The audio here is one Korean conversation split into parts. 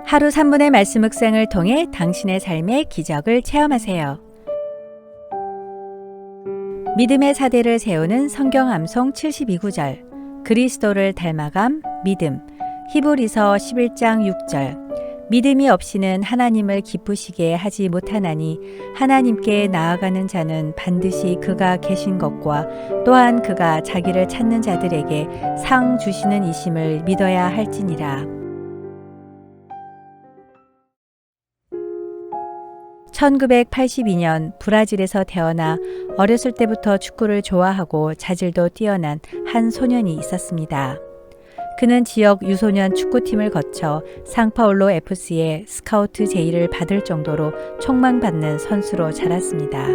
하루 3분의 말씀 묵상을 통해 당신의 삶의 기적을 체험하세요. 믿음의 사대를 세우는 성경 암송 72구절, 그리스도를 닮아감 믿음. 히브리서 11장 6절. 믿음이 없이는 하나님을 기쁘시게 하지 못하나니 하나님께 나아가는 자는 반드시 그가 계신 것과 또한 그가 자기를 찾는 자들에게 상 주시는 이심을 믿어야 할지니라. 1982년 브라질에서 태어나 어렸을 때부터 축구를 좋아하고 자질도 뛰어난 한 소년이 있었습니다. 그는 지역 유소년 축구팀을 거쳐 상파울로 FC의 스카우트 제의를 받을 정도로 촉망받는 선수로 자랐습니다.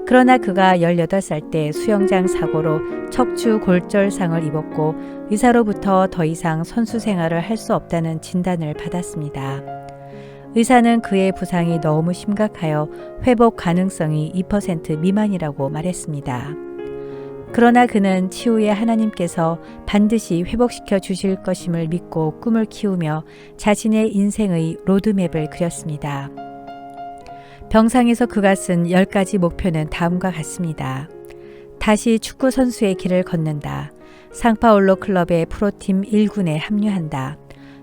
그러나 그가 18살 때 수영장 사고로 척추 골절상을 입었고 의사로부터 더 이상 선수 생활을 할 수 없다는 진단을 받았습니다. 의사는 그의 부상이 너무 심각하여 회복 가능성이 2% 미만이라고 말했습니다. 그러나 그는 치유의 하나님께서 반드시 회복시켜 주실 것임을 믿고 꿈을 키우며 자신의 인생의 로드맵을 그렸습니다. 병상에서 그가 쓴 10가지 목표는 다음과 같습니다. 다시 축구 선수의 길을 걷는다. 상파울로 클럽의 프로팀 1군에 합류한다.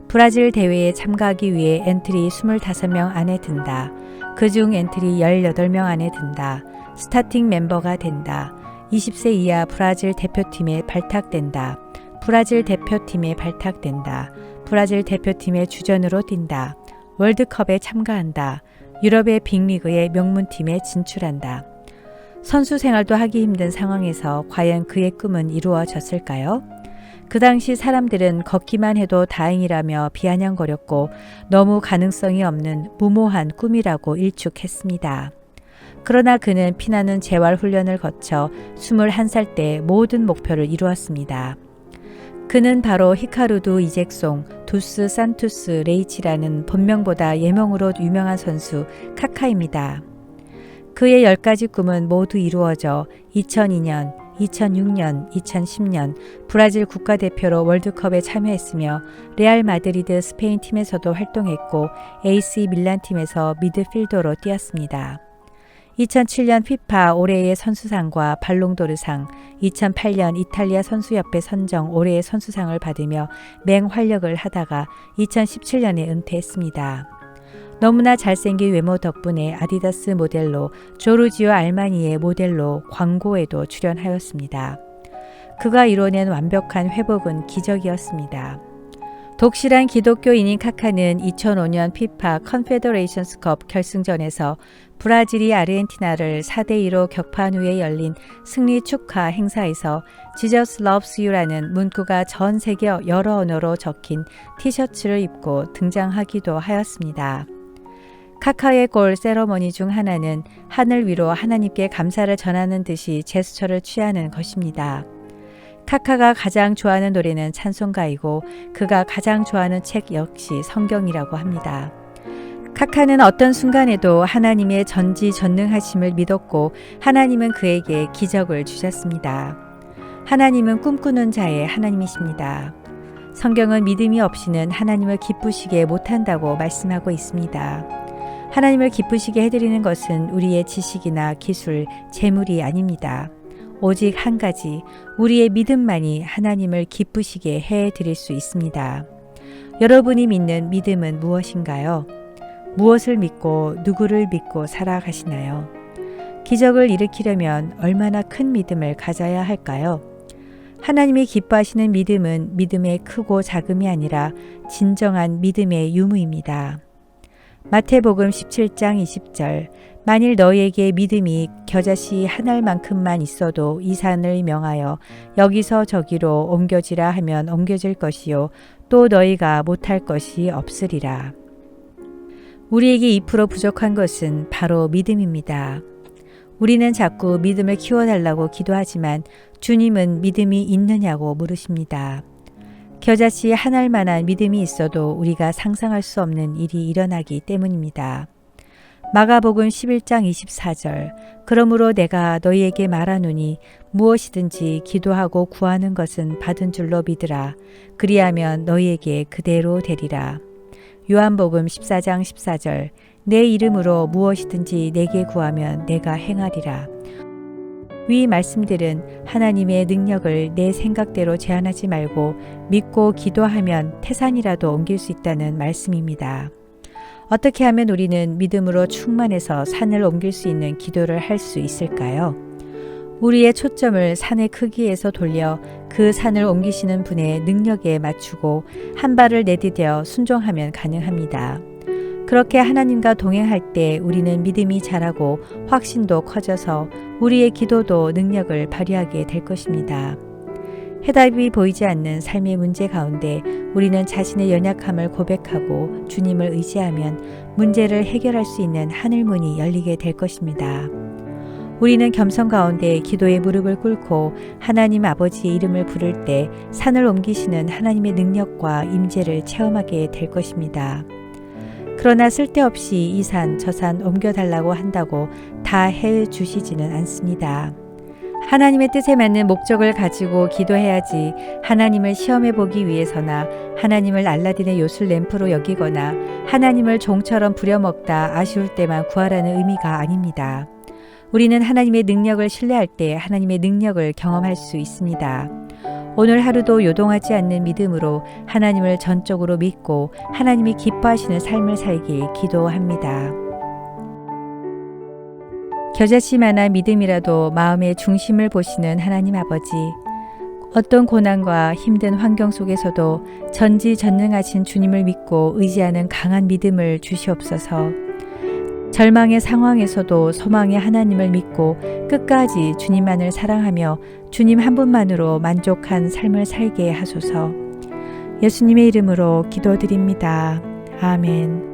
브라질 대회에 참가하기 위해 엔트리 25명 안에 든다. 그중 엔트리 18명 안에 든다. 스타팅 멤버가 된다. 20세 이하 브라질 대표팀에 발탁된다. 브라질 대표팀에 발탁된다. 브라질 대표팀의 주전으로 뛴다. 월드컵에 참가한다. 유럽의 빅리그의 명문팀에 진출한다. 선수 생활도 하기 힘든 상황에서 과연 그의 꿈은 이루어졌을까요? 그 당시 사람들은 걷기만 해도 다행이라며 비아냥거렸고 너무 가능성이 없는 무모한 꿈이라고 일축했습니다. 그러나 그는 피나는 재활 훈련을 거쳐 21살 때 모든 목표를 이루었습니다. 그는 바로 히카루두 이젝송, 두스 산투스 레이치라는 본명보다 예명으로 유명한 선수 카카입니다. 그의 10가지 꿈은 모두 이루어져 2002년, 2006년, 2010년 브라질 국가대표로 월드컵에 참여했으며 레알 마드리드 스페인 팀에서도 활동했고 AC 밀란 팀에서 미드필더로 뛰었습니다. 2007년 피파 올해의 선수상과 발롱도르상, 2008년 이탈리아 선수협회 선정 올해의 선수상을 받으며 맹활약을 하다가 2017년에 은퇴했습니다. 너무나 잘생긴 외모 덕분에 아디다스 모델로 조르지오 알마니의 모델로 광고에도 출연하였습니다. 그가 이뤄낸 완벽한 회복은 기적이었습니다. 독실한 기독교인인 카카는 2005년 피파 컨페더레이션스컵 결승전에서 브라질이 아르헨티나를 4대2로 격파한 후에 열린 승리 축하 행사에서 Jesus loves you라는 문구가 전 세계 여러 언어로 적힌 티셔츠를 입고 등장하기도 하였습니다. 카카의 골 세러머니 중 하나는 하늘 위로 하나님께 감사를 전하는 듯이 제스처를 취하는 것입니다. 카카가 가장 좋아하는 노래는 찬송가이고 그가 가장 좋아하는 책 역시 성경이라고 합니다. 카카는 어떤 순간에도 하나님의 전지전능하심을 믿었고 하나님은 그에게 기적을 주셨습니다. 하나님은 꿈꾸는 자의 하나님이십니다. 성경은 믿음이 없이는 하나님을 기쁘시게 못한다고 말씀하고 있습니다. 하나님을 기쁘시게 해드리는 것은 우리의 지식이나 기술, 재물이 아닙니다. 오직 한 가지, 우리의 믿음만이 하나님을 기쁘시게 해드릴 수 있습니다. 여러분이 믿는 믿음은 무엇인가요? 무엇을 믿고 누구를 믿고 살아가시나요? 기적을 일으키려면 얼마나 큰 믿음을 가져야 할까요? 하나님이 기뻐하시는 믿음은 믿음의 크고 작음이 아니라 진정한 믿음의 유무입니다. 마태복음 17장 20절 만일 너희에게 믿음이 겨자씨 한 알만큼만 있어도 이 산을 명하여 여기서 저기로 옮겨지라 하면 옮겨질 것이요 또 너희가 못할 것이 없으리라. 우리에게 2% 부족한 것은 바로 믿음입니다. 우리는 자꾸 믿음을 키워달라고 기도하지만 주님은 믿음이 있느냐고 물으십니다. 겨자씨 한 알만한 믿음이 있어도 우리가 상상할 수 없는 일이 일어나기 때문입니다. 마가복음 11장 24절 그러므로 내가 너희에게 말하노니 무엇이든지 기도하고 구하는 것은 받은 줄로 믿으라. 그리하면 너희에게 그대로 되리라. 요한복음 14장 14절 내 이름으로 무엇이든지 내게 구하면 내가 행하리라. 위 말씀들은 하나님의 능력을 내 생각대로 제한하지 말고 믿고 기도하면 태산이라도 옮길 수 있다는 말씀입니다. 어떻게 하면 우리는 믿음으로 충만해서 산을 옮길 수 있는 기도를 할 수 있을까요? 우리의 초점을 산의 크기에서 돌려 그 산을 옮기시는 분의 능력에 맞추고 한 발을 내디뎌 순종하면 가능합니다. 그렇게 하나님과 동행할 때 우리는 믿음이 자라고 확신도 커져서 우리의 기도도 능력을 발휘하게 될 것입니다. 해답이 보이지 않는 삶의 문제 가운데 우리는 자신의 연약함을 고백하고 주님을 의지하면 문제를 해결할 수 있는 하늘문이 열리게 될 것입니다. 우리는 겸손 가운데 기도의 무릎을 꿇고 하나님 아버지의 이름을 부를 때 산을 옮기시는 하나님의 능력과 임재를 체험하게 될 것입니다. 그러나 쓸데없이 이 산, 저 산 옮겨달라고 한다고 다 해주시지는 않습니다. 하나님의 뜻에 맞는 목적을 가지고 기도해야지 하나님을 시험해 보기 위해서나 하나님을 알라딘의 요술 램프로 여기거나 하나님을 종처럼 부려먹다 아쉬울 때만 구하라는 의미가 아닙니다. 우리는 하나님의 능력을 신뢰할 때 하나님의 능력을 경험할 수 있습니다. 오늘 하루도 요동하지 않는 믿음으로 하나님을 전적으로 믿고 하나님이 기뻐하시는 삶을 살길 기도합니다. 겨자씨만한 믿음이라도 마음의 중심을 보시는 하나님 아버지, 어떤 고난과 힘든 환경 속에서도 전지전능하신 주님을 믿고 의지하는 강한 믿음을 주시옵소서. 절망의 상황에서도 소망의 하나님을 믿고 끝까지 주님만을 사랑하며 주님 한 분만으로 만족한 삶을 살게 하소서. 예수님의 이름으로 기도드립니다. 아멘.